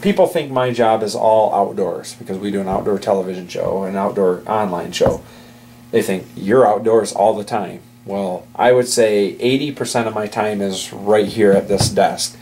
People think my job is all outdoors because we do an outdoor television show, an outdoor online show. They think you're outdoors all the time. Well, I would say 80% of my time is right here at this desk.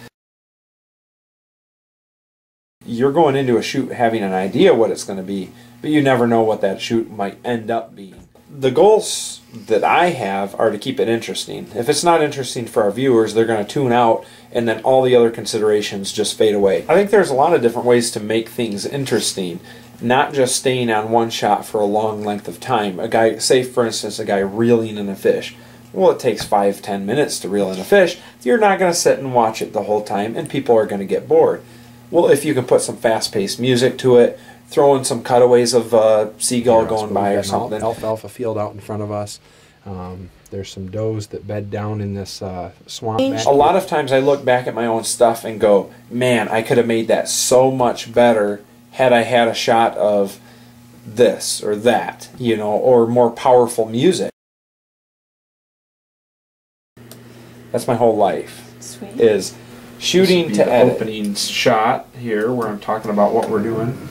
You're going into a shoot having an idea what it's going to be, but you never know what that shoot might end up being. The goals that I have are to keep it interesting. If it's not interesting for our viewers, they're going to tune out, and then all the other considerations just fade away. I think there's a lot of different ways to make things interesting, not just staying on one shot for a long length of time. A guy, say for instance, a guy reeling in a fish. Well, it takes 5-10 minutes to reel in a fish. You're not going to sit and watch it the whole time, and people are going to get bored. Well, if you can put some fast-paced music to it, throw in some cutaways of a seagull going by or something. Alfalfa field out in front of us. There's some does that bed down in this swamp. A lot of times I look back at my own stuff and go, man, I could have made that so much better had I had a shot of this or that, you know, or more powerful music. That's my whole life. Sweet. Is shooting to the edit. opening shot here where I'm talking about what we're doing.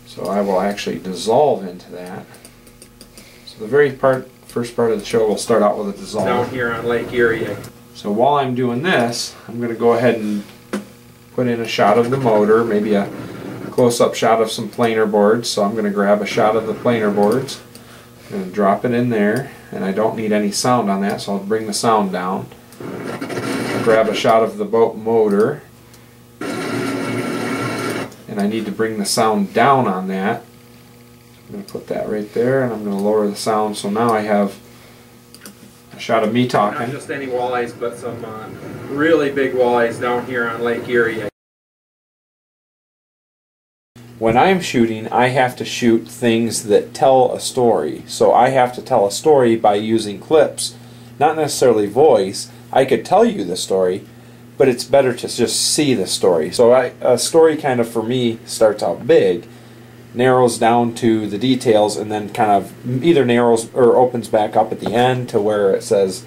So I will actually dissolve into that. So the very first part of the show will start out with a dissolve. Down here on Lake Erie. So while I'm doing this, I'm going to go ahead and put in a shot of the motor, maybe a close-up shot of some planer boards. So I'm going to grab a shot of the planer boards and drop it in there. And I don't need any sound on that, so I'll bring the sound down. Grab a shot of the boat motor, and I need to bring the sound down on that. I'm going to put that right there, and I'm going to lower the sound, so now I have a shot of me talking. Not just any walleyes, but some really big walleyes down here on Lake Erie. When I'm shooting, I have to shoot things that tell a story. So I have to tell a story by using clips, not necessarily voice. I could tell you the story, but it's better to just see the story. So a story kind of for me starts out big, narrows down to the details, and then kind of either narrows or opens back up at the end to where it says,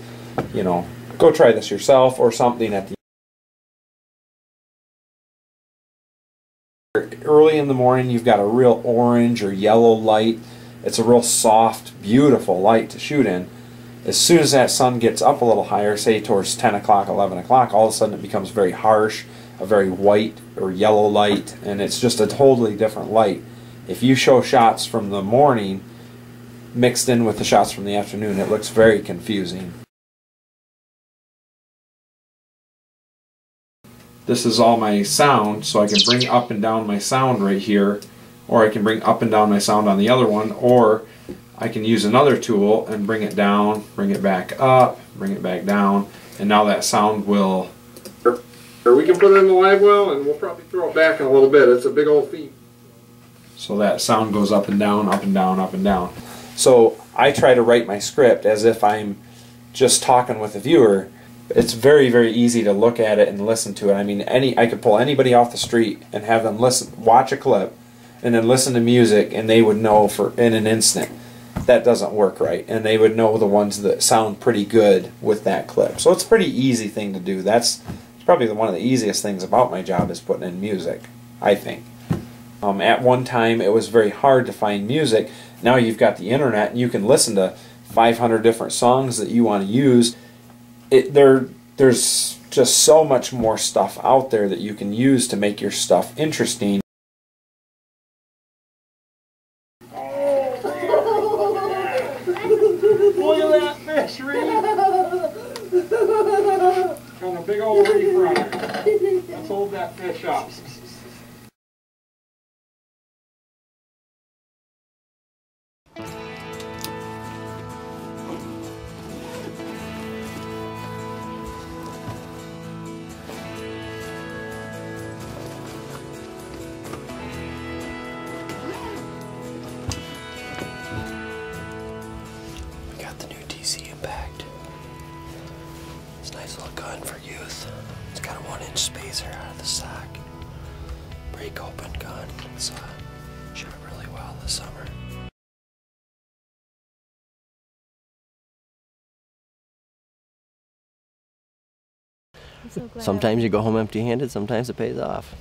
you know, go try this yourself or something at the early in the morning. You've got a real orange or yellow light. It's a real soft, beautiful light to shoot in. As soon as that sun gets up a little higher, say towards 10 o'clock, 11 o'clock, all of a sudden it becomes very harsh, a very white or yellow light, and it's just a totally different light. If you show shots from the morning mixed in with the shots from the afternoon, it looks very confusing. This is all my sound, so I can bring up and down my sound right here, or I can bring up and down my sound on the other one, or I can use another tool and bring it down, bring it back up, bring it back down, and now that sound will... Or we can put it in the live well, and we'll probably throw it back in a little bit. It's a big old feed. So that sound goes up and down, up and down, up and down. So I try to write my script as if I'm just talking with the viewer. It's very, very easy to look at it and listen to it. I mean, I could pull anybody off the street and have them watch a clip, and then listen to music, and they would know in an instant that doesn't work right, and they would know the ones that sound pretty good with that clip. So it's a pretty easy thing to do. That's probably one of the easiest things about my job is putting in music, I think. At one time it was very hard to find music. Now you've got the internet and you can listen to 500 different songs that you want to use. There's just so much more stuff out there that you can use to make your stuff interesting. Look at that fish, Reed! Got a big old reef runner. Let's hold that fish up. It's a nice little gun for youth. It's got a 1-inch spacer out of the stock. Break open gun. It's shot really well this summer. I'm so glad. Sometimes you go home empty-handed, sometimes it pays off.